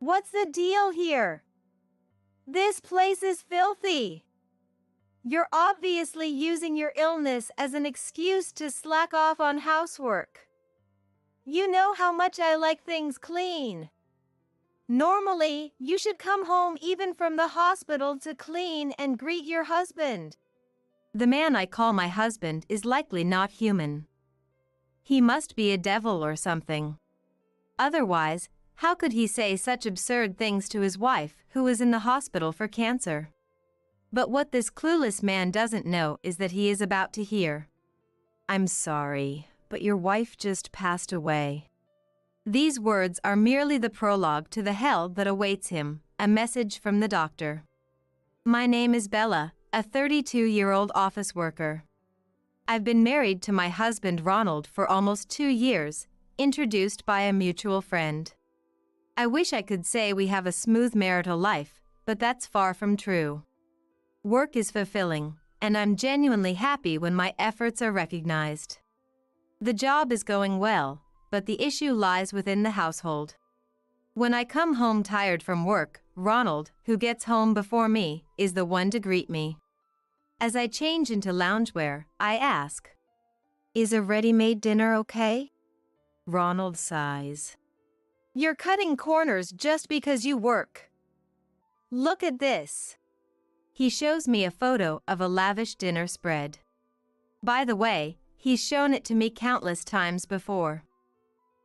What's the deal here? This place is filthy. You're obviously using your illness as an excuse to slack off on housework. You know how much I like things clean. Normally, you should come home even from the hospital to clean and greet your husband. The man I call my husband is likely not human. He must be a devil or something. Otherwise, how could he say such absurd things to his wife, who is in the hospital for cancer? But what this clueless man doesn't know is that he is about to hear. "I'm sorry, but your wife just passed away." These words are merely the prologue to the hell that awaits him, a message from the doctor. My name is Bella, a 32-year-old office worker. I've been married to my husband Ronald for almost 2 years, introduced by a mutual friend. I wish I could say we have a smooth marital life, but that's far from true. Work is fulfilling, and I'm genuinely happy when my efforts are recognized. The job is going well, but the issue lies within the household. When I come home tired from work, Ronald, who gets home before me, is the one to greet me. As I change into loungewear, I ask, "Is a ready-made dinner okay?" Ronald sighs. You're cutting corners just because you work. Look at this. He shows me a photo of a lavish dinner spread. By the way, he's shown it to me countless times before.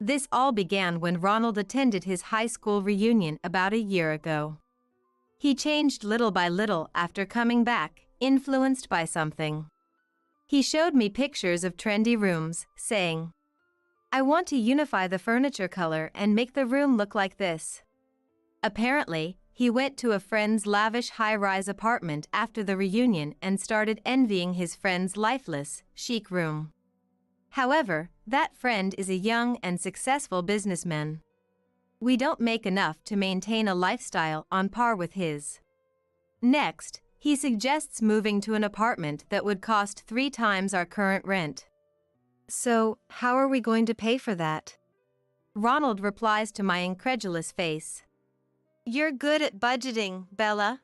This all began when Ronald attended his high school reunion about a year ago. He changed little by little after coming back, influenced by something. He showed me pictures of trendy rooms, saying, "I want to unify the furniture color and make the room look like this." Apparently, he went to a friend's lavish high-rise apartment after the reunion and started envying his friend's lifeless, chic room. However, that friend is a young and successful businessman. We don't make enough to maintain a lifestyle on par with his. Next, he suggests moving to an apartment that would cost 3 times our current rent. So, how are we going to pay for that? Ronald replies to my incredulous face. You're good at budgeting, Bella.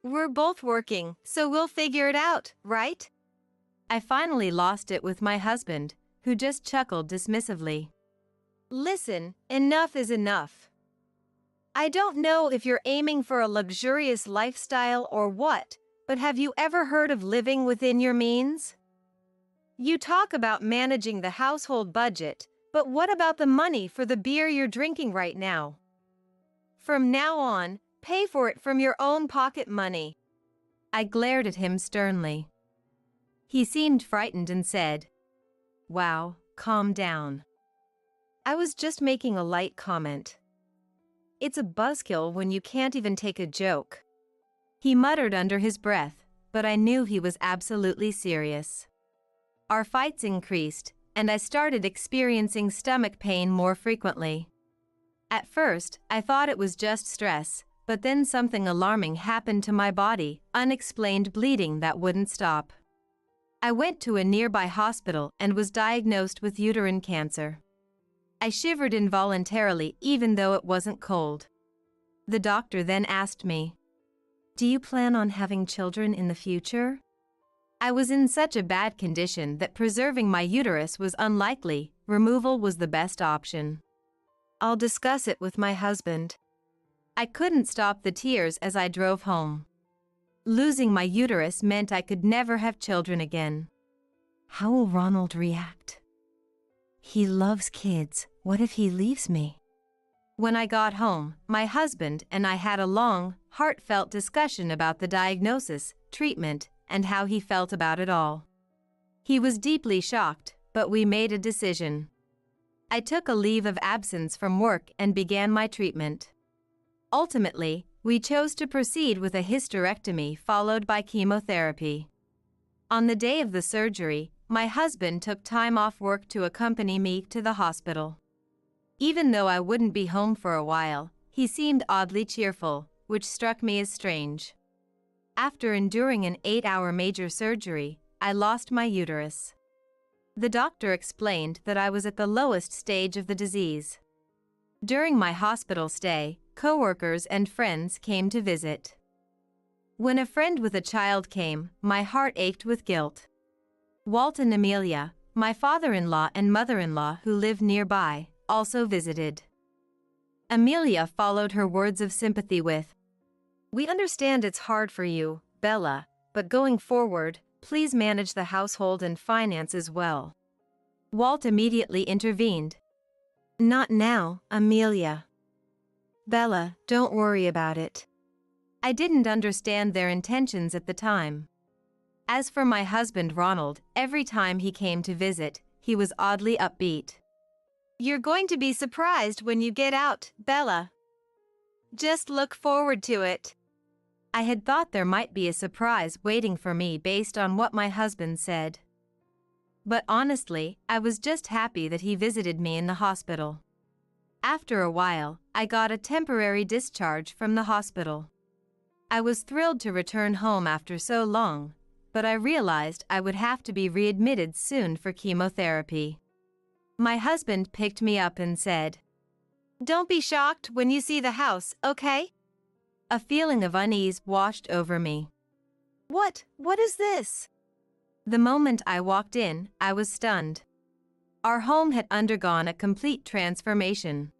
We're both working, so we'll figure it out, right? I finally lost it with my husband, who just chuckled dismissively. Listen, enough is enough. I don't know if you're aiming for a luxurious lifestyle or what, but have you ever heard of living within your means? You talk about managing the household budget, but what about the money for the beer you're drinking right now? From now on, pay for it from your own pocket money. I glared at him sternly. He seemed frightened and said, "Wow, calm down." I was just making a light comment. It's a buzzkill when you can't even take a joke. He muttered under his breath, but I knew he was absolutely serious. Our fights increased, and I started experiencing stomach pain more frequently. At first, I thought it was just stress, but then something alarming happened to my body, unexplained bleeding that wouldn't stop. I went to a nearby hospital and was diagnosed with uterine cancer. I shivered involuntarily even though it wasn't cold. The doctor then asked me, "Do you plan on having children in the future?" I was in such a bad condition that preserving my uterus was unlikely. Removal was the best option. I'll discuss it with my husband. I couldn't stop the tears as I drove home. Losing my uterus meant I could never have children again. How will Ronald react? He loves kids. What if he leaves me? When I got home, my husband and I had a long, heartfelt discussion about the diagnosis, treatment, and how he felt about it all. He was deeply shocked, but we made a decision. I took a leave of absence from work and began my treatment. Ultimately, we chose to proceed with a hysterectomy followed by chemotherapy. On the day of the surgery, my husband took time off work to accompany me to the hospital. Even though I wouldn't be home for a while, he seemed oddly cheerful, which struck me as strange. After enduring an 8-hour major surgery, I lost my uterus. The doctor explained that I was at the lowest stage of the disease. During my hospital stay, coworkers and friends came to visit. When a friend with a child came, my heart ached with guilt. Walt and Amelia, my father-in-law and mother-in-law who lived nearby, also visited. Amelia followed her words of sympathy with, "We understand it's hard for you, Bella, but going forward, please manage the household and finances well." Walt immediately intervened. "Not now, Amelia. Bella, don't worry about it." I didn't understand their intentions at the time. As for my husband Ronald, every time he came to visit, he was oddly upbeat. "You're going to be surprised when you get out, Bella. Just look forward to it." I had thought there might be a surprise waiting for me based on what my husband said. But honestly, I was just happy that he visited me in the hospital. After a while, I got a temporary discharge from the hospital. I was thrilled to return home after so long, but I realized I would have to be readmitted soon for chemotherapy. My husband picked me up and said, "Don't be shocked when you see the house, okay?" A feeling of unease washed over me. What is this?" The moment I walked in, I was stunned. Our home had undergone a complete transformation.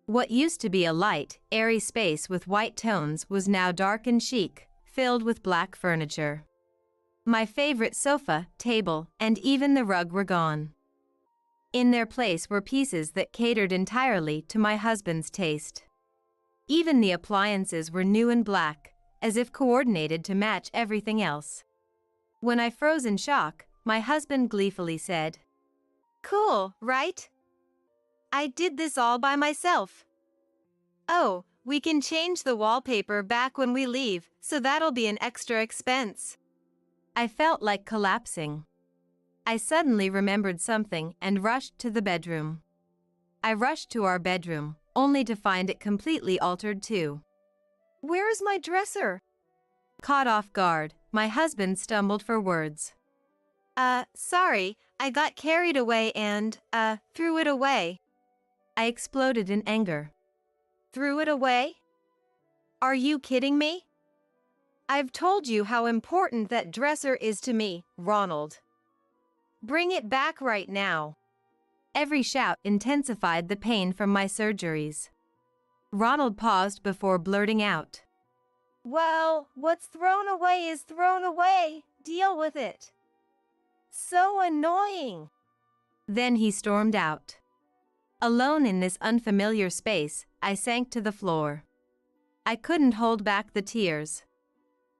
What used to be a light, airy space with white tones was now dark and chic, filled with black furniture. My favorite sofa, table, and even the rug were gone. In their place were pieces that catered entirely to my husband's taste. Even the appliances were new and black, as if coordinated to match everything else. When I froze in shock, my husband gleefully said, "Cool, right? I did this all by myself. Oh, we can change the wallpaper back when we leave, so that'll be an extra expense." I felt like collapsing. I suddenly remembered something and rushed to the bedroom. I rushed to our bedroom, only to find it completely altered too. "Where is my dresser?" Caught off guard, my husband stumbled for words. Sorry, I got carried away and, threw it away." I exploded in anger. "Threw it away? Are you kidding me? I've told you how important that dresser is to me, Ronald. Bring it back right now." Every shout intensified the pain from my surgeries. Ronald paused before blurting out, "Well, what's thrown away is thrown away. Deal with it. So annoying." Then he stormed out. Alone in this unfamiliar space, I sank to the floor. I couldn't hold back the tears.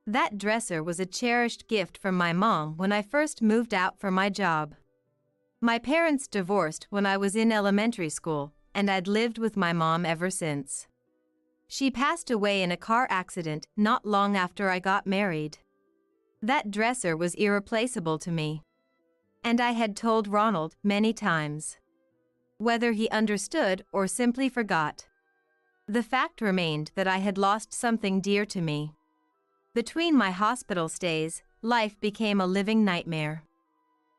That dresser was a cherished gift from my mom when I first moved out for my job. My parents divorced when I was in elementary school, and I'd lived with my mom ever since. She passed away in a car accident not long after I got married. That dresser was irreplaceable to me. And I had told Ronald many times. Whether he understood or simply forgot, the fact remained that I had lost something dear to me. Between my hospital stays, life became a living nightmare.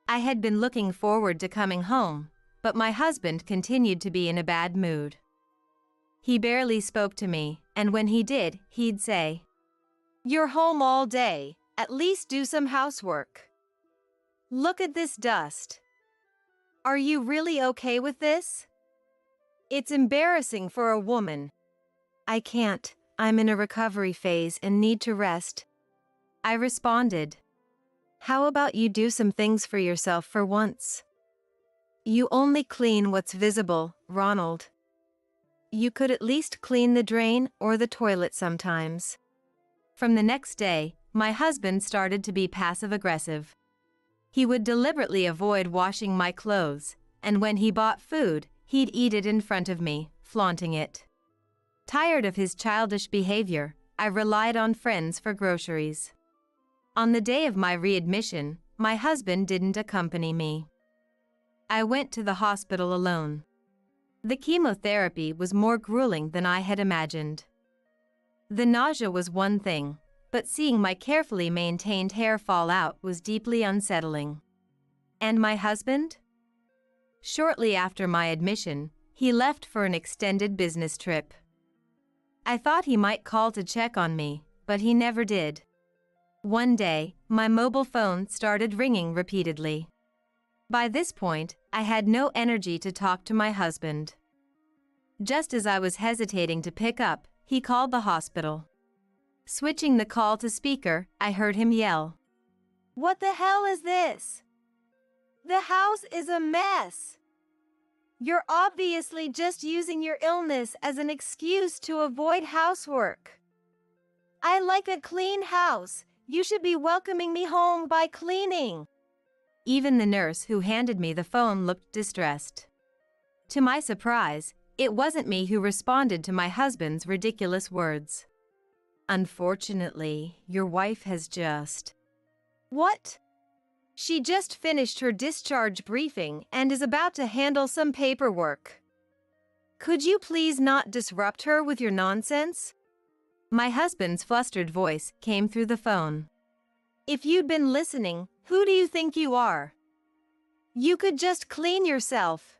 I had been looking forward to coming home, but my husband continued to be in a bad mood. He barely spoke to me, and when he did, he'd say, "You're home all day. At least do some housework. Look at this dust. Are you really okay with this? It's embarrassing for a woman." "I can't. I'm in a recovery phase and need to rest," I responded. "How about you do some things for yourself for once? You only clean what's visible, Ronald. You could at least clean the drain or the toilet sometimes." From the next day, my husband started to be passive-aggressive. He would deliberately avoid washing my clothes, and when he bought food, he'd eat it in front of me, flaunting it. Tired of his childish behavior, I relied on friends for groceries. On the day of my readmission, my husband didn't accompany me. I went to the hospital alone. The chemotherapy was more grueling than I had imagined. The nausea was one thing, but seeing my carefully maintained hair fall out was deeply unsettling. And my husband? Shortly after my admission, he left for an extended business trip. I thought he might call to check on me, but he never did. One day, my mobile phone started ringing repeatedly. By this point, I had no energy to talk to my husband. Just as I was hesitating to pick up, he called the hospital. Switching the call to speaker, I heard him yell, "What the hell is this? The house is a mess. You're obviously just using your illness as an excuse to avoid housework. I like a clean house. You should be welcoming me home by cleaning." Even the nurse who handed me the phone looked distressed. To my surprise, it wasn't me who responded to my husband's ridiculous words. "Unfortunately, your wife has just..." What? She just finished her discharge briefing and is about to handle some paperwork. Could you please not disrupt her with your nonsense? My husband's flustered voice came through the phone. If you'd been listening, who do you think you are? You could just clean yourself.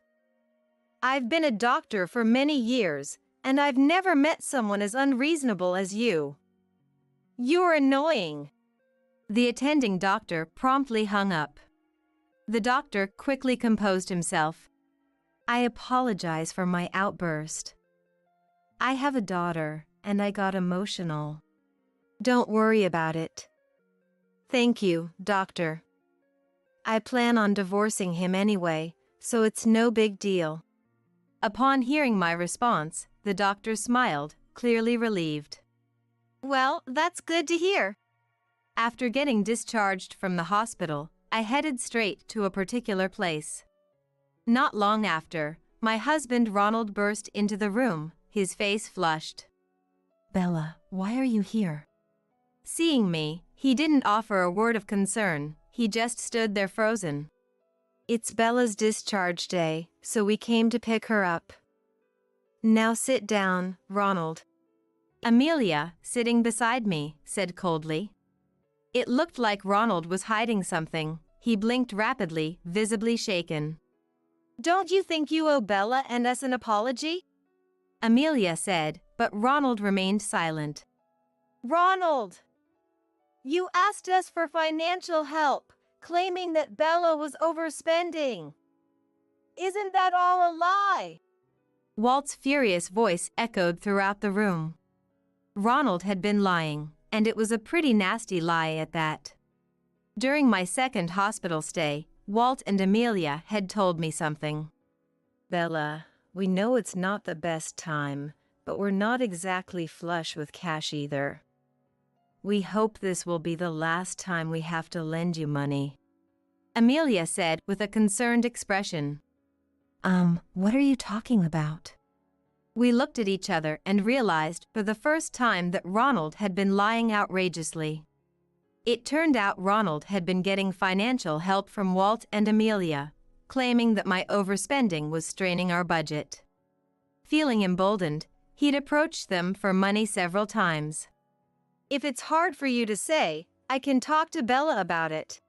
I've been a doctor for many years, and I've never met someone as unreasonable as you. You're annoying. The attending doctor promptly hung up. The doctor quickly composed himself. "I apologize for my outburst. I have a daughter, and I got emotional." Don't worry about it. Thank you, doctor. I plan on divorcing him anyway, so it's no big deal. Upon hearing my response, the doctor smiled, clearly relieved. Well, that's good to hear. After getting discharged from the hospital, I headed straight to a particular place. Not long after, my husband Ronald burst into the room, his face flushed. "Bella, why are you here?" Seeing me, he didn't offer a word of concern, he just stood there frozen. "It's Bella's discharge day, so we came to pick her up. Now sit down, Ronald." Amelia, sitting beside me, said coldly. It looked like Ronald was hiding something. He blinked rapidly, visibly shaken. "Don't you think you owe Bella and us an apology?" Amelia said, but Ronald remained silent. "Ronald! You asked us for financial help, claiming that Bella was overspending. Isn't that all a lie?" Walt's furious voice echoed throughout the room. Ronald had been lying, and it was a pretty nasty lie at that. During my second hospital stay, Walt and Amelia had told me something. "Bella, we know it's not the best time, but we're not exactly flush with cash either. We hope this will be the last time we have to lend you money," Amelia said with a concerned expression. What are you talking about?" We looked at each other and realized for the first time that Ronald had been lying outrageously. It turned out Ronald had been getting financial help from Walt and Amelia, claiming that my overspending was straining our budget. Feeling emboldened, he'd approached them for money several times. "If it's hard for you to say, I can talk to Bella about it,"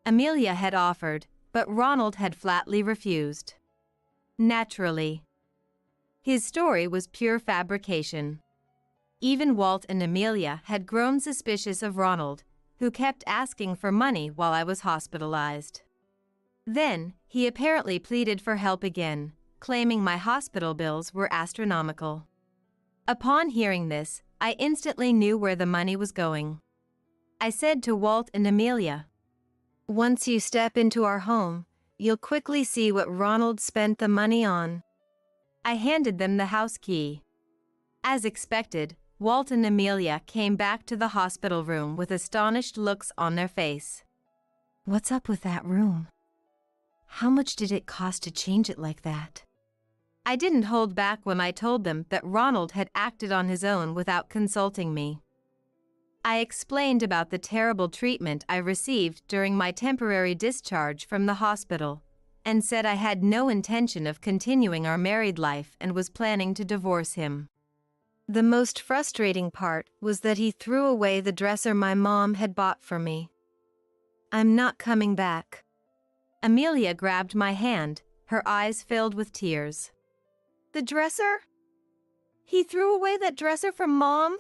Amelia had offered, but Ronald had flatly refused. Naturally. His story was pure fabrication. Even Walt and Amelia had grown suspicious of Ronald, who kept asking for money while I was hospitalized. Then, he apparently pleaded for help again, claiming my hospital bills were astronomical. Upon hearing this, I instantly knew where the money was going. I said to Walt and Amelia, "Once you step into our home, you'll quickly see what Ronald spent the money on." I handed them the house key. As expected, Walt and Amelia came back to the hospital room with astonished looks on their face. "What's up with that room? How much did it cost to change it like that?" I didn't hold back when I told them that Ronald had acted on his own without consulting me. I explained about the terrible treatment I received during my temporary discharge from the hospital, and said I had no intention of continuing our married life and was planning to divorce him. The most frustrating part was that he threw away the dresser my mom had bought for me. "I'm not coming back." Amelia grabbed my hand, her eyes filled with tears. "The dresser? He threw away that dresser from Mom?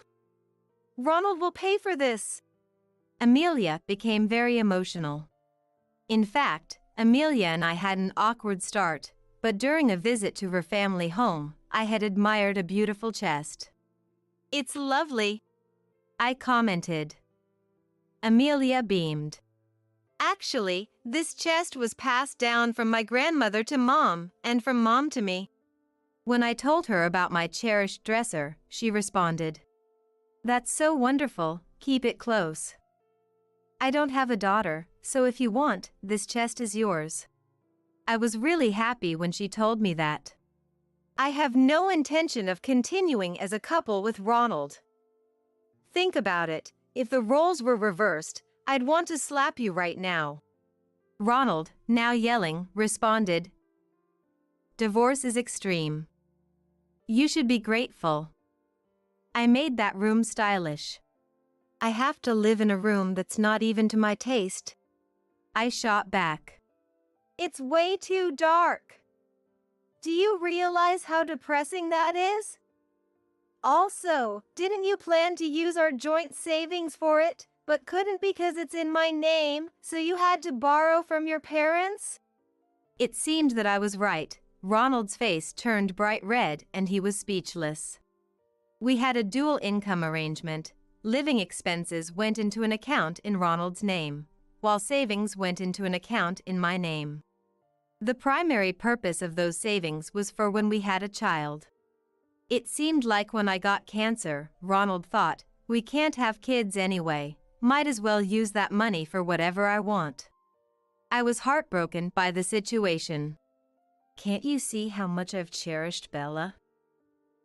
Ronald will pay for this. Amelia became very emotional. In fact, Amelia and I had an awkward start, but during a visit to her family home, I had admired a beautiful chest. It's lovely, I commented. Amelia beamed. Actually, this chest was passed down from my grandmother to Mom, and from Mom to me. When I told her about my cherished dresser, she responded, "That's so wonderful, keep it close. I don't have a daughter, so if you want, this chest is yours." I was really happy when she told me that. I have no intention of continuing as a couple with Ronald. Think about it, if the roles were reversed, I'd want to slap you right now. Ronald, now yelling, responded, "Divorce is extreme. You should be grateful. I made that room stylish." I have to live in a room that's not even to my taste. I shot back. It's way too dark. Do you realize how depressing that is? Also, didn't you plan to use our joint savings for it, but couldn't because it's in my name, so you had to borrow from your parents? It seemed that I was right. Ronald's face turned bright red and he was speechless. We had a dual income arrangement. Living expenses went into an account in Ronald's name, while savings went into an account in my name. The primary purpose of those savings was for when we had a child. It seemed like when I got cancer, Ronald thought, "We can't have kids anyway, might as well use that money for whatever I want." I was heartbroken by the situation. "Can't you see how much I've cherished Bella?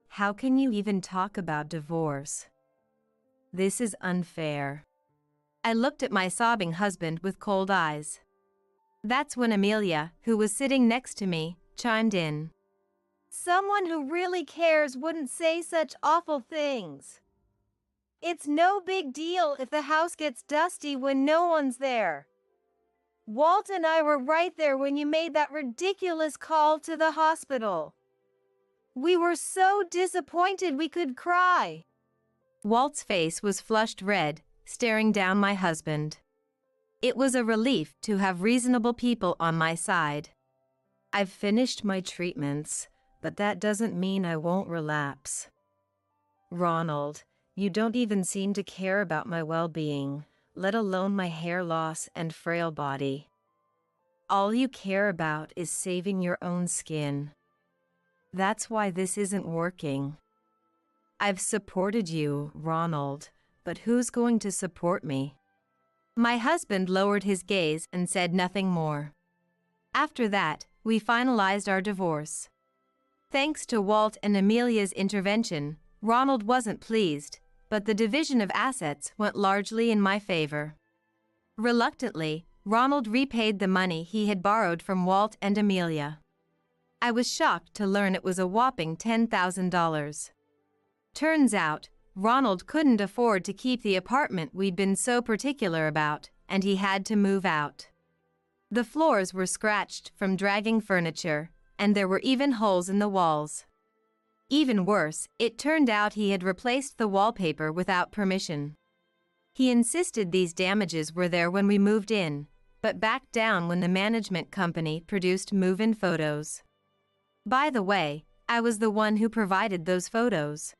How can you even talk about divorce? This is unfair." I looked at my sobbing husband with cold eyes. That's when Amelia, who was sitting next to me, chimed in. Someone who really cares wouldn't say such awful things. It's no big deal if the house gets dusty when no one's there. Walt and I were right there when you made that ridiculous call to the hospital. We were so disappointed we could cry. Walt's face was flushed red, staring down my husband. It was a relief to have reasonable people on my side. "I've finished my treatments, but that doesn't mean I won't relapse. Ronald, you don't even seem to care about my well-being, let alone my hair loss and frail body. All you care about is saving your own skin. That's why this isn't working. I've supported you, Ronald, but who's going to support me?" My husband lowered his gaze and said nothing more. After that, we finalized our divorce. Thanks to Walt and Amelia's intervention, Ronald wasn't pleased, but the division of assets went largely in my favor. Reluctantly, Ronald repaid the money he had borrowed from Walt and Amelia. I was shocked to learn it was a whopping $10,000. Turns out, Ronald couldn't afford to keep the apartment we'd been so particular about, and he had to move out. The floors were scratched from dragging furniture, and there were even holes in the walls. Even worse, it turned out he had replaced the wallpaper without permission. He insisted these damages were there when we moved in, but backed down when the management company produced move-in photos. By the way, I was the one who provided those photos.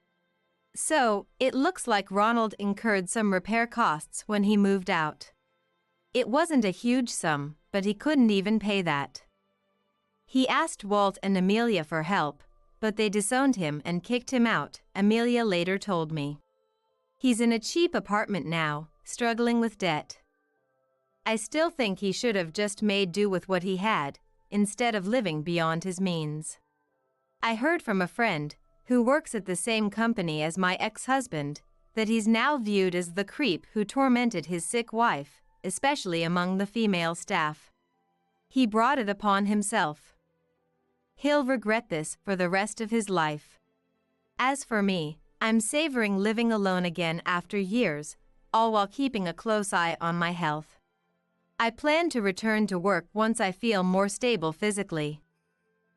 So, it looks like Ronald incurred some repair costs when he moved out. It wasn't a huge sum, but he couldn't even pay that. He asked Walt and Amelia for help, but they disowned him and kicked him out, Amelia later told me. He's in a cheap apartment now, struggling with debt. I still think he should have just made do with what he had, instead of living beyond his means. I heard from a friend, who works at the same company as my ex-husband, that he's now viewed as the creep who tormented his sick wife, especially among the female staff. He brought it upon himself. He'll regret this for the rest of his life. As for me, I'm savoring living alone again after years, all while keeping a close eye on my health. I plan to return to work once I feel more stable physically.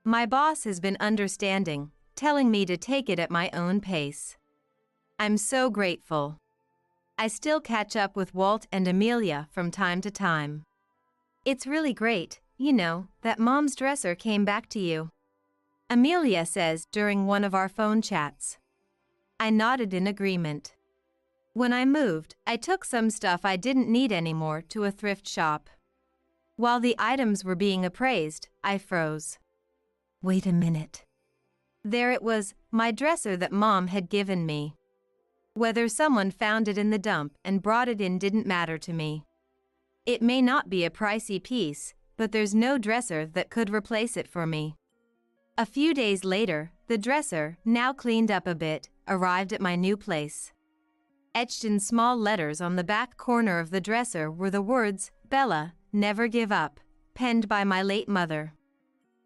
My boss has been understanding, telling me to take it at my own pace. I'm so grateful. I still catch up with Walt and Amelia from time to time. It's really great, you know, that Mom's dresser came back to you, Amelia says during one of our phone chats. I nodded in agreement. When I moved, I took some stuff I didn't need anymore to a thrift shop. While the items were being appraised, I froze. Wait a minute. There it was, my dresser that Mom had given me. Whether someone found it in the dump and brought it in didn't matter to me. It may not be a pricey piece, but there's no dresser that could replace it for me. A few days later, the dresser, now cleaned up a bit, arrived at my new place. Etched in small letters on the back corner of the dresser were the words, "Bella, never give up," penned by my late mother.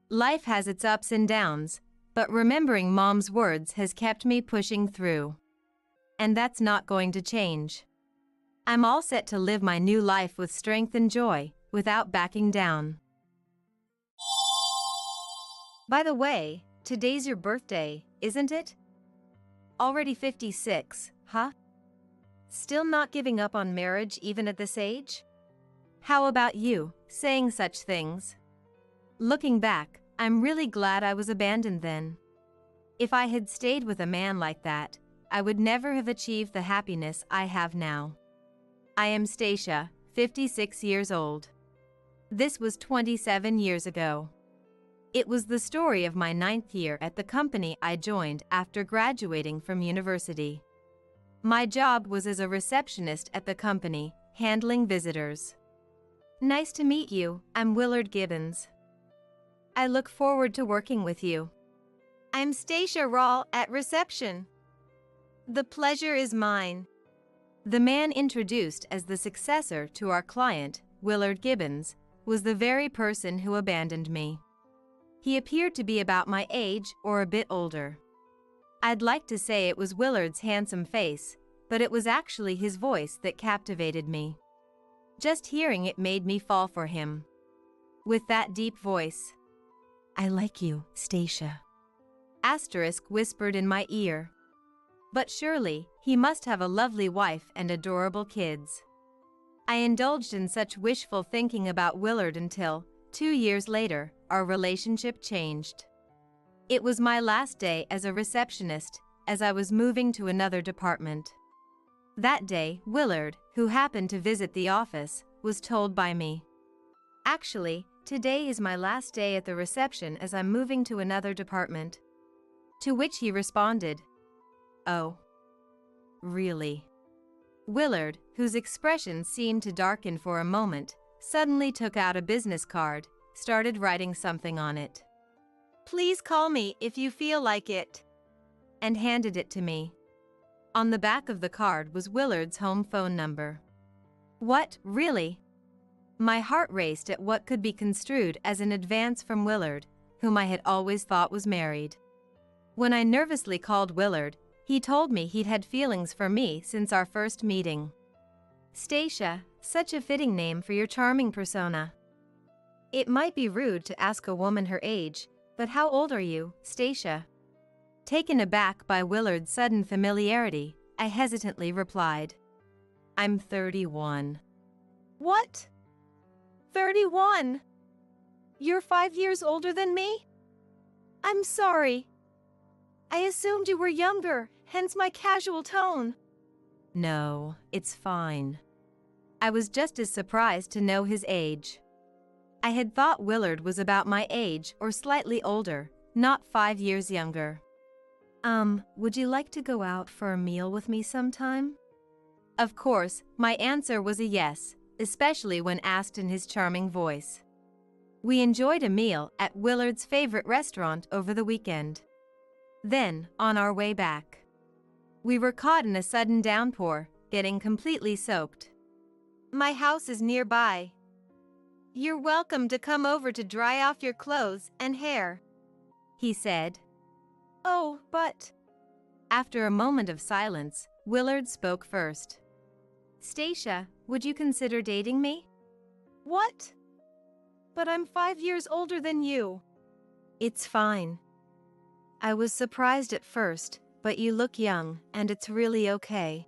Life has its ups and downs, but remembering Mom's words has kept me pushing through. And that's not going to change. I'm all set to live my new life with strength and joy, without backing down. By the way, today's your birthday, isn't it? Already 56, huh? Still not giving up on marriage even at this age? How about you, saying such things? Looking back, I'm really glad I was abandoned then. If I had stayed with a man like that, I would never have achieved the happiness I have now. I am Stacia, 56 years old. This was 27 years ago. It was the story of my 9th year at the company I joined after graduating from university. My job was as a receptionist at the company, handling visitors. Nice to meet you, I'm Willard Gibbons. I look forward to working with you. I'm Stacia Rawl at reception. The pleasure is mine. The man introduced as the successor to our client, Willard Gibbons, was the very person who abandoned me. He appeared to be about my age or a bit older. I'd like to say it was Willard's handsome face, but it was actually his voice that captivated me. Just hearing it made me fall for him. With that deep voice, "I like you, Stacia," Asterisk whispered in my ear. But surely, he must have a lovely wife and adorable kids. I indulged in such wishful thinking about Willard until, 2 years later, our relationship changed. It was my last day as a receptionist, as I was moving to another department. That day, Willard, who happened to visit the office, was told by me, "Actually, today is my last day at the reception as I'm moving to another department." To which he responded, "Oh, really?" Willard, whose expression seemed to darken for a moment, suddenly took out a business card, started writing something on it. "Please call me if you feel like it," and handed it to me. On the back of the card was Willard's home phone number. What, really? My heart raced at what could be construed as an advance from Willard, whom I had always thought was married. When I nervously called Willard, he told me he'd had feelings for me since our first meeting. Stacia, such a fitting name for your charming persona. It might be rude to ask a woman her age, but how old are you, Stacia? Taken aback by Willard's sudden familiarity, I hesitantly replied, "I'm 31. What? 31? You're 5 years older than me? I'm sorry. I assumed you were younger, hence my casual tone. No, it's fine." I was just as surprised to know his age. I had thought Willard was about my age or slightly older, not 5 years younger. Would you like to go out for a meal with me sometime?" Of course, my answer was a yes, especially when asked in his charming voice. We enjoyed a meal at Willard's favorite restaurant over the weekend. Then, on our way back, we were caught in a sudden downpour, getting completely soaked. My house is nearby. You're welcome to come over to dry off your clothes and hair, he said. Oh, but... After a moment of silence, Willard spoke first. "Stacia, would you consider dating me?" What? But I'm 5 years older than you. It's fine. I was surprised at first, but you look young, and it's really okay.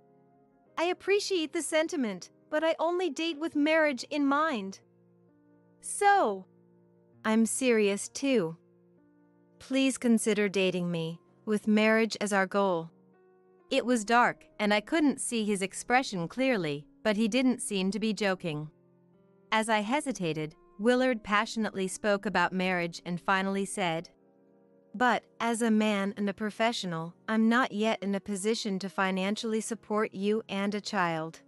I appreciate the sentiment, but I only date with marriage in mind. So, I'm serious too. Please consider dating me, with marriage as our goal. It was dark, and I couldn't see his expression clearly, but he didn't seem to be joking. As I hesitated, Willard passionately spoke about marriage and finally said, But, as a man and a professional, I'm not yet in a position to financially support you and a child.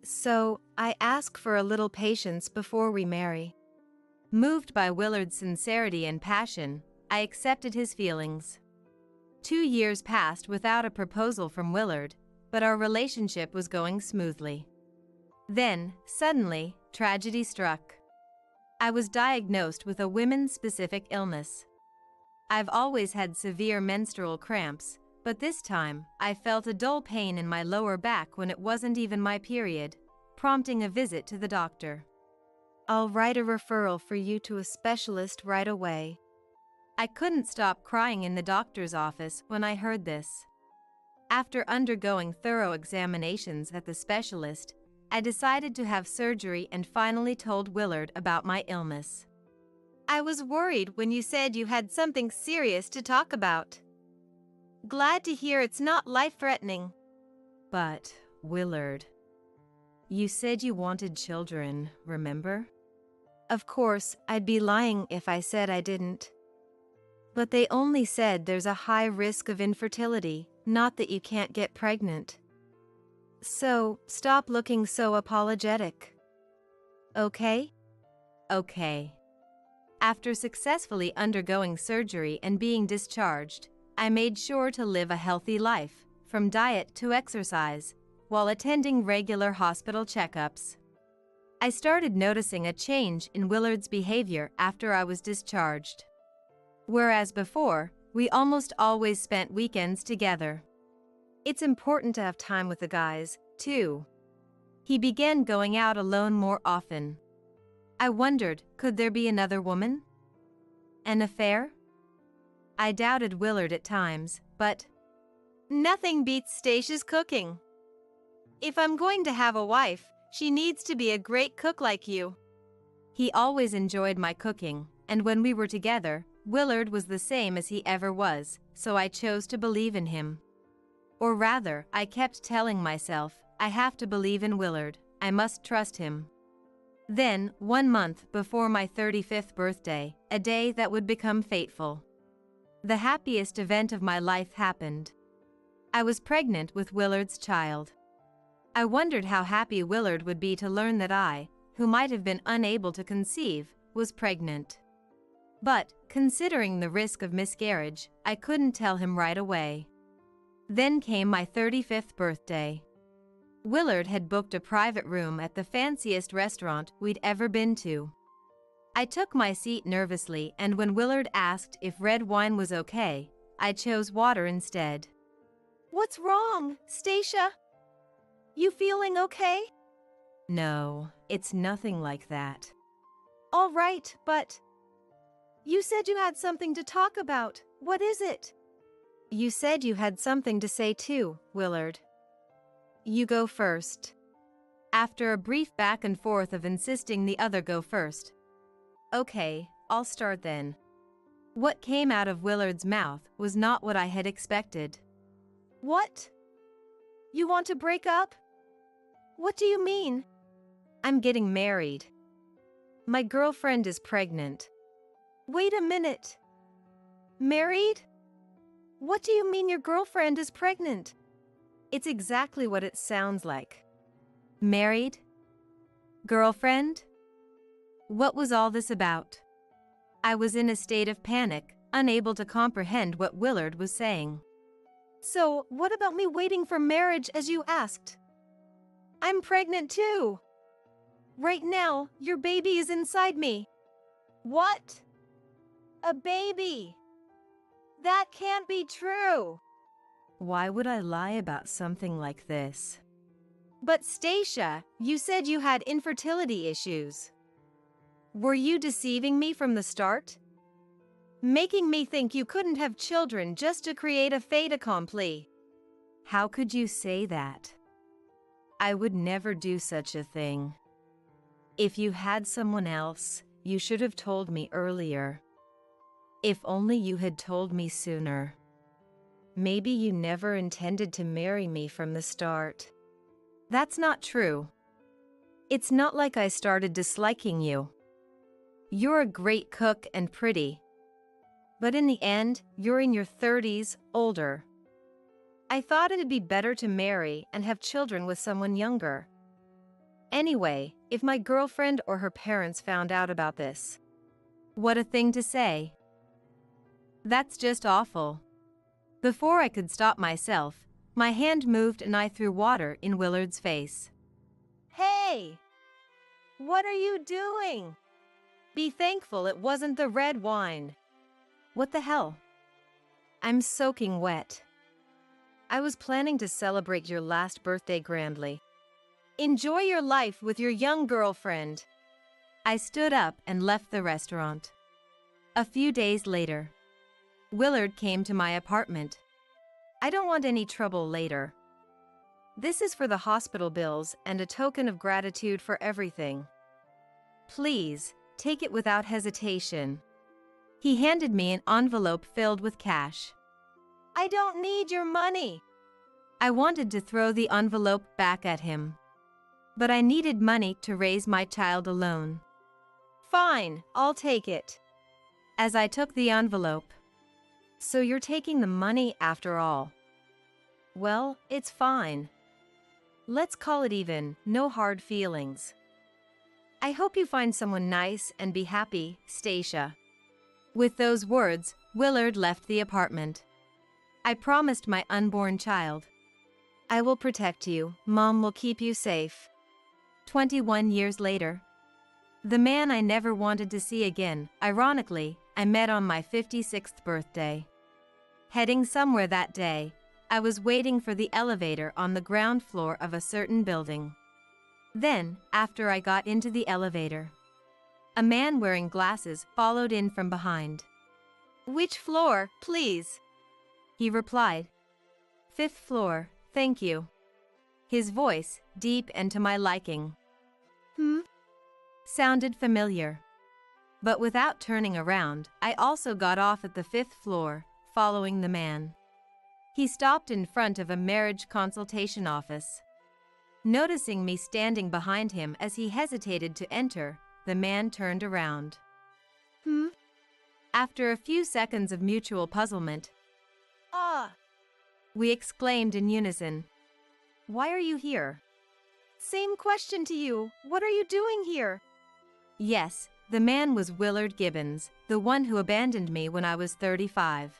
So, I ask for a little patience before we marry. Moved by Willard's sincerity and passion, I accepted his feelings. 2 years passed without a proposal from Willard, but our relationship was going smoothly. Then, suddenly, tragedy struck. I was diagnosed with a women-specific illness. I've always had severe menstrual cramps, but this time, I felt a dull pain in my lower back when it wasn't even my period, prompting a visit to the doctor. I'll write a referral for you to a specialist right away. I couldn't stop crying in the doctor's office when I heard this. After undergoing thorough examinations at the specialist, I decided to have surgery and finally told Willard about my illness. I was worried when you said you had something serious to talk about. Glad to hear it's not life-threatening. But, Willard, you said you wanted children, remember? Of course, I'd be lying if I said I didn't. But they only said there's a high risk of infertility, not that you can't get pregnant. So, stop looking so apologetic. Okay? Okay. After successfully undergoing surgery and being discharged, I made sure to live a healthy life, from diet to exercise, while attending regular hospital checkups. I started noticing a change in Willard's behavior after I was discharged. Whereas before, we almost always spent weekends together. It's important to have time with the guys, too. He began going out alone more often. I wondered, could there be another woman? An affair? I doubted Willard at times, but nothing beats Stacia's cooking. If I'm going to have a wife, she needs to be a great cook like you. He always enjoyed my cooking, and when we were together, Willard was the same as he ever was, so I chose to believe in him. Or rather, I kept telling myself, I have to believe in Willard, I must trust him. Then, 1 month before my 35th birthday, a day that would become fateful, the happiest event of my life happened. I was pregnant with Willard's child. I wondered how happy Willard would be to learn that I, who might have been unable to conceive, was pregnant. But, considering the risk of miscarriage, I couldn't tell him right away. Then came my 35th birthday. Willard had booked a private room at the fanciest restaurant we'd ever been to. I took my seat nervously, and when Willard asked if red wine was okay, I chose water instead. What's wrong, Stacia? You feeling okay? No, it's nothing like that. All right, but you said you had something to talk about. What is it? You said you had something to say too, Willard. You go first. After a brief back and forth of insisting the other go first. Okay, I'll start then. What came out of Willard's mouth was not what I had expected. What? You want to break up? What do you mean? I'm getting married. My girlfriend is pregnant. Wait a minute. Married? What do you mean your girlfriend is pregnant? It's exactly what it sounds like. Married? Girlfriend? What was all this about? I was in a state of panic, unable to comprehend what Willard was saying. So, what about me waiting for marriage as you asked? I'm pregnant too. Right now, your baby is inside me. What? A baby? That can't be true. Why would I lie about something like this? But Stacia, you said you had infertility issues. Were you deceiving me from the start? making me think you couldn't have children just to create a fait accompli. How could you say that? I would never do such a thing. If you had someone else, you should have told me earlier. If only you had told me sooner. Maybe you never intended to marry me from the start. That's not true. It's not like I started disliking you. You're a great cook and pretty. But in the end, you're in your 30s, older. I thought it'd be better to marry and have children with someone younger. Anyway, if my girlfriend or her parents found out about this. What a thing to say. That's just awful. Before I could stop myself, my hand moved and I threw water in Willard's face. Hey! What are you doing? Be thankful it wasn't the red wine. What the hell? I'm soaking wet. I was planning to celebrate your last birthday grandly. Enjoy your life with your young girlfriend. I stood up and left the restaurant. A few days later, Willard came to my apartment. I don't want any trouble later. This is for the hospital bills and a token of gratitude for everything. Please, take it without hesitation. He handed me an envelope filled with cash. I don't need your money. I wanted to throw the envelope back at him. But I needed money to raise my child alone. Fine, I'll take it. As I took the envelope. So you're taking the money after all. Well, it's fine. Let's call it even, no hard feelings. I hope you find someone nice and be happy, Stacia. With those words, Willard left the apartment. I promised my unborn child. I will protect you. Mom will keep you safe. 21 years later. The man I never wanted to see again, ironically, I met on my 56th birthday. Heading somewhere that day, I was waiting for the elevator on the ground floor of a certain building. Then, after I got into the elevator, a man wearing glasses followed in from behind. Which floor, please? He replied. 5th floor, thank you. His voice, deep and to my liking. Sounded familiar. But without turning around, I also got off at the 5th floor, following the man. He stopped in front of a marriage consultation office. Noticing me standing behind him as he hesitated to enter, the man turned around. After a few seconds of mutual puzzlement, we exclaimed in unison. Why are you here? Same question to you. What are you doing here? Yes, the man was Willard Gibbons, the one who abandoned me when I was 35.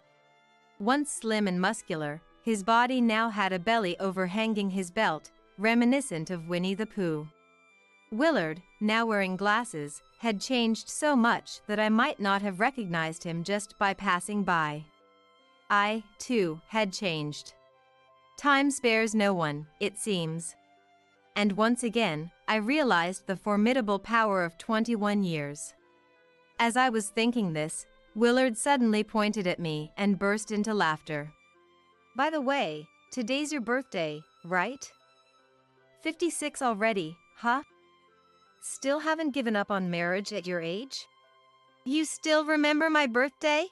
Once slim and muscular, his body now had a belly overhanging his belt, reminiscent of Winnie the Pooh. Willard, now wearing glasses, had changed so much that I might not have recognized him just by passing by. I, too, had changed. Time spares no one, it seems. And once again, I realized the formidable power of 21 years. As I was thinking this, Willard suddenly pointed at me and burst into laughter. By the way, today's your birthday, right? 56 already, huh? Still haven't given up on marriage at your age? You still remember my birthday?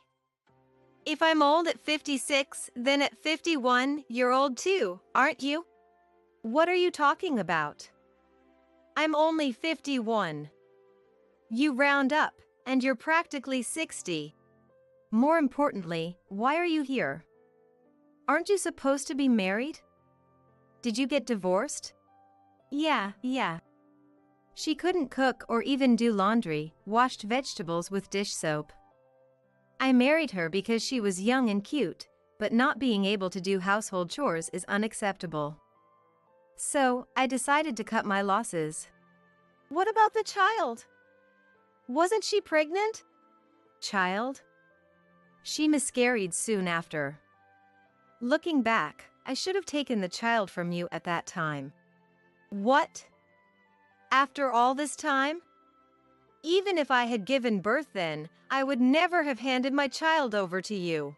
If I'm old at 56, then at 51, you're old too, aren't you? What are you talking about? I'm only 51. You round up, and you're practically 60. More importantly, why are you here? Aren't you supposed to be married? Did you get divorced? Yeah. She couldn't cook or even do laundry, washed vegetables with dish soap. I married her because she was young and cute, but not being able to do household chores is unacceptable. So, I decided to cut my losses. What about the child? Wasn't she pregnant? Child? She miscarried soon after. Looking back, I should have taken the child from you at that time. What? After all this time? Even if I had given birth then, I would never have handed my child over to you.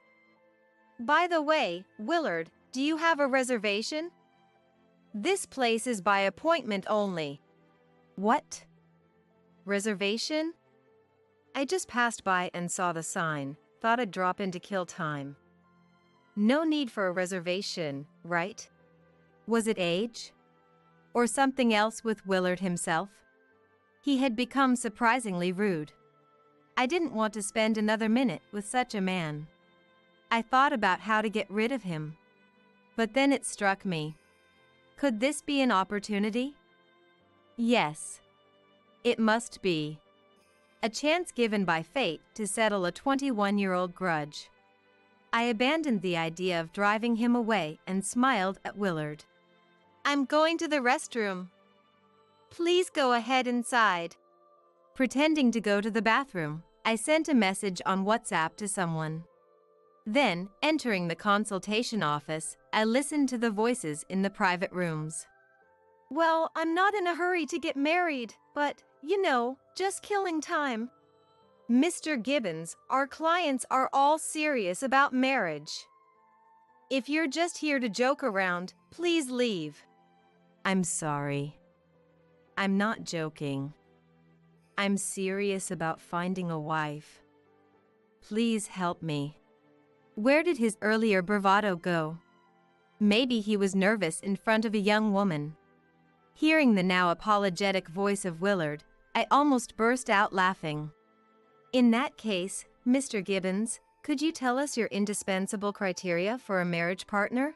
By the way, Willard, do you have a reservation? This place is by appointment only. What? Reservation? I just passed by and saw the sign. Thought I'd drop in to kill time. No need for a reservation, right? Was it age? Or something else with Willard himself? He had become surprisingly rude. I didn't want to spend another minute with such a man. I thought about how to get rid of him. But then it struck me. Could this be an opportunity? Yes. It must be. A chance given by fate to settle a 21-year-old grudge. I abandoned the idea of driving him away and smiled at Willard. I'm going to the restroom. Please go ahead inside. Pretending to go to the bathroom, I sent a message on WhatsApp to someone. Then, entering the consultation office, I listened to the voices in the private rooms. Well, I'm not in a hurry to get married, but, just killing time. Mr. Gibbons, our clients are all serious about marriage. If you're just here to joke around, please leave. I'm sorry. I'm not joking. I'm serious about finding a wife. Please help me. Where did his earlier bravado go? Maybe he was nervous in front of a young woman. Hearing the now apologetic voice of Willard, I almost burst out laughing. In that case, Mr. Gibbons, could you tell us your indispensable criteria for a marriage partner?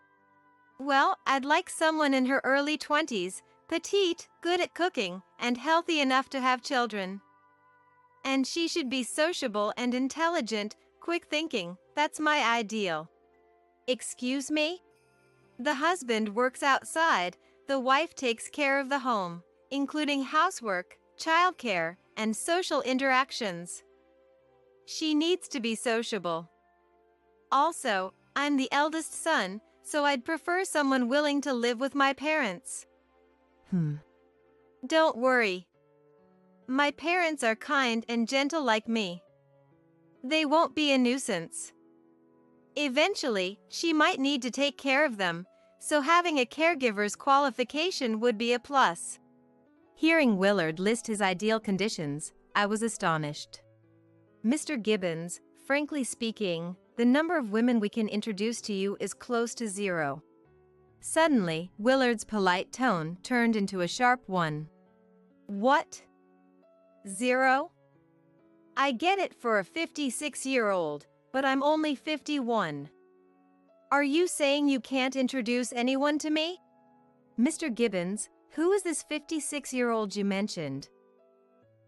Well, I'd like someone in her early 20s, petite, good at cooking, and healthy enough to have children. And she should be sociable and intelligent, quick thinking. That's my ideal. Excuse me? The husband works outside, the wife takes care of the home, including housework, childcare, and social interactions. She needs to be sociable. Also, I'm the eldest son, so I'd prefer someone willing to live with my parents. Don't worry. My parents are kind and gentle like me. They won't be a nuisance. Eventually, she might need to take care of them, so having a caregiver's qualification would be a plus. Hearing Willard list his ideal conditions, I was astonished. Mr. Gibbons, frankly speaking, the number of women we can introduce to you is close to 0. Suddenly, Willard's polite tone turned into a sharp one. What? 0? I get it for a 56-year-old, but I'm only 51. Are you saying you can't introduce anyone to me? Mr. Gibbons, who is this 56-year-old you mentioned?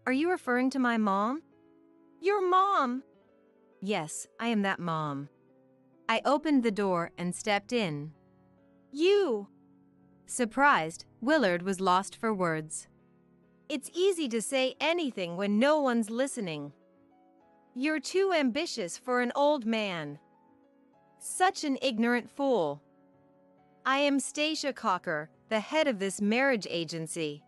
Are you referring to my mom? Your mom! Yes, I am that mom. I opened the door and stepped in. You! Surprised, Willard was lost for words. It's easy to say anything when no one's listening. You're too ambitious for an old man. Such an ignorant fool. I am Stacia Cocker, the head of this marriage agency.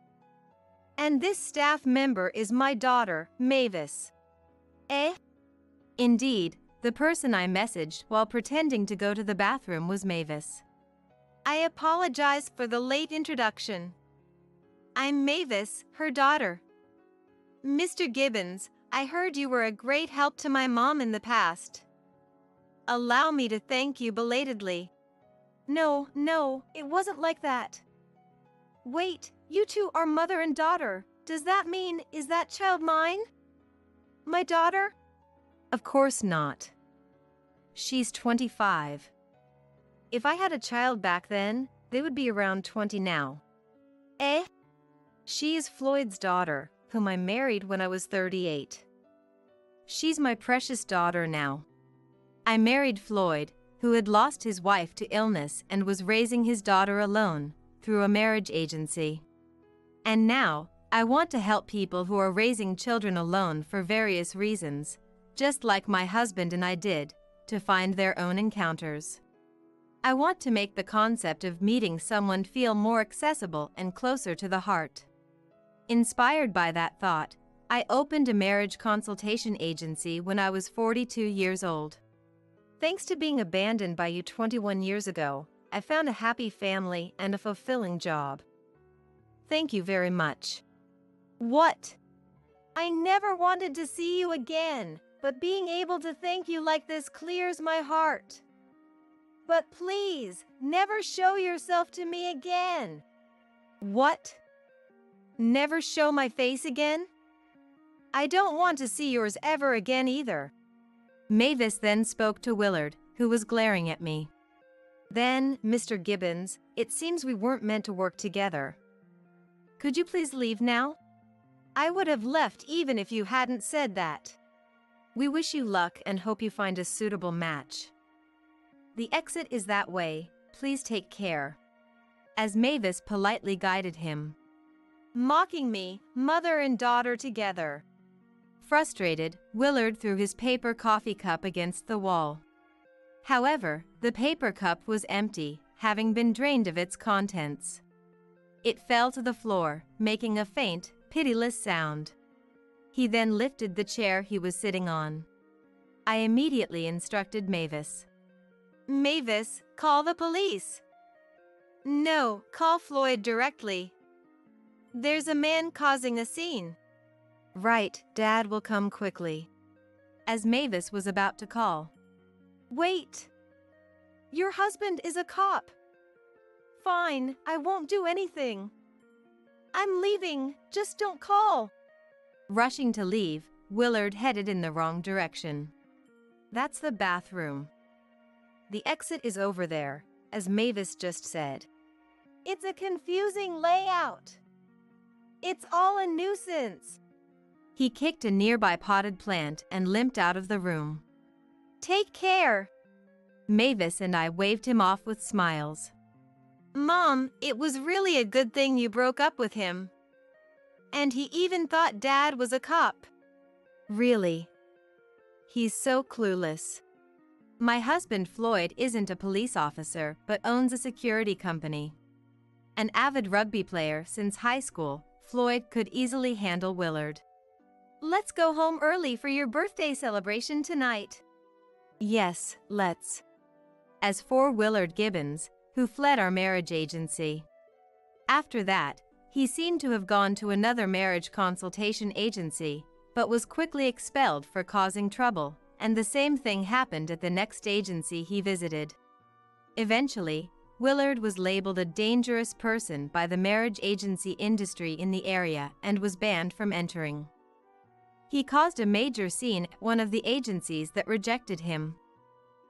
And this staff member is my daughter, Mavis. Eh? Indeed, the person I messaged while pretending to go to the bathroom was Mavis. I apologize for the late introduction. I'm Mavis, her daughter. Mr. Gibbons, I heard you were a great help to my mom in the past. Allow me to thank you belatedly. No, it wasn't like that. Wait, you two are mother and daughter. Does that mean, is that child mine? My daughter? Of course not. She's 25. If I had a child back then, they would be around 20 now. Eh? She is Floyd's daughter, whom I married when I was 38. She's my precious daughter now. I married Floyd, who had lost his wife to illness and was raising his daughter alone through a marriage agency. And now, I want to help people who are raising children alone for various reasons, just like my husband and I did, to find their own encounters. I want to make the concept of meeting someone feel more accessible and closer to the heart. Inspired by that thought, I opened a marriage consultation agency when I was 42 years old. Thanks to being abandoned by you 21 years ago, I found a happy family and a fulfilling job. Thank you very much. What? I never wanted to see you again, but being able to thank you like this clears my heart. But please, never show yourself to me again. What? Never show my face again? I don't want to see yours ever again either. Mavis then spoke to Willard, who was glaring at me. Then, Mr. Gibbons, it seems we weren't meant to work together. Could you please leave now? I would have left even if you hadn't said that. We wish you luck and hope you find a suitable match. The exit is that way, please take care. As Mavis politely guided him. Mocking me, mother and daughter together. Frustrated, Willard threw his paper coffee cup against the wall. However, the paper cup was empty, having been drained of its contents. It fell to the floor, making a faint, pitiless sound. He then lifted the chair he was sitting on. I immediately instructed Mavis. Mavis, call the police. No, call Floyd directly. There's a man causing a scene. Right, Dad will come quickly. As Mavis was about to call. Wait. Your husband is a cop. Fine, I won't do anything. I'm leaving, just don't call. Rushing to leave, Willard headed in the wrong direction. That's the bathroom. The exit is over there, as Mavis just said. It's a confusing layout. It's all a nuisance. He kicked a nearby potted plant and limped out of the room. Take care. Mavis and I waved him off with smiles. Mom, it was really a good thing you broke up with him. And he even thought Dad was a cop. Really? He's so clueless. My husband Floyd isn't a police officer but owns a security company. An avid rugby player since high school, Floyd could easily handle Willard. Let's go home early for your birthday celebration tonight. Yes, let's. As for Willard Gibbons, who fled our marriage agency. After that, he seemed to have gone to another marriage consultation agency, but was quickly expelled for causing trouble, and the same thing happened at the next agency he visited. Eventually, Willard was labeled a dangerous person by the marriage agency industry in the area and was banned from entering. He caused a major scene at one of the agencies that rejected him.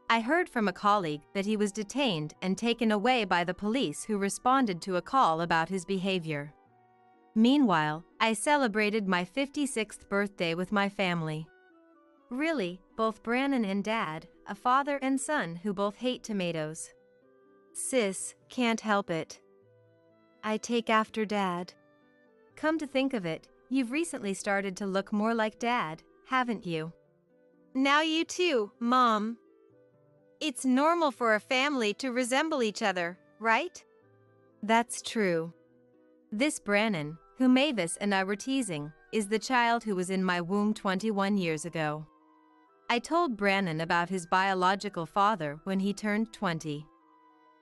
I heard from a colleague that he was detained and taken away by the police who responded to a call about his behavior. Meanwhile, I celebrated my 56th birthday with my family. Really, both Brannon and Dad, a father and son who both hate tomatoes. Sis, can't help it. I take after Dad. Come to think of it, you've recently started to look more like Dad, haven't you? Now you too, Mom. It's normal for a family to resemble each other, right? That's true. This Brannon, who Mavis and I were teasing, is the child who was in my womb 21 years ago. I told Brannon about his biological father when he turned 20.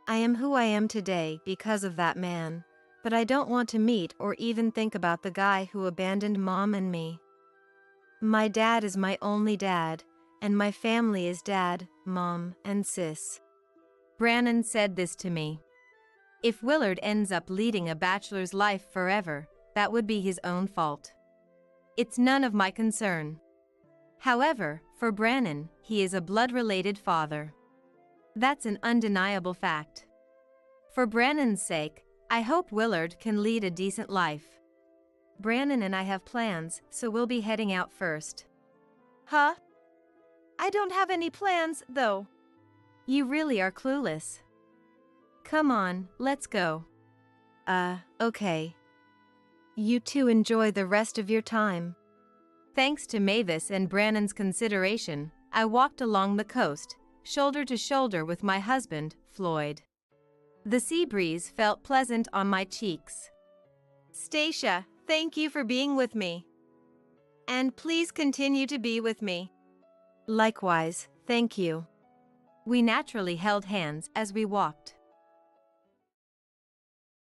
I am who I am today because of that man, but I don't want to meet or even think about the guy who abandoned Mom and me. My dad is my only dad, and my family is Dad, Mom, and Sis. Brannon said this to me. If Willard ends up leading a bachelor's life forever, that would be his own fault. It's none of my concern. However, for Brannon, he is a blood-related father. That's an undeniable fact. For Brannon's sake, I hope Willard can lead a decent life. Brannon and I have plans, so we'll be heading out first. Huh? I don't have any plans, though. You really are clueless. Come on, let's go. Okay. You two enjoy the rest of your time. Thanks to Mavis and Brannon's consideration, I walked along the coast, shoulder to shoulder with my husband, Floyd. The sea breeze felt pleasant on my cheeks. Stacia, thank you for being with me. And please continue to be with me. Likewise, thank you. We naturally held hands as we walked.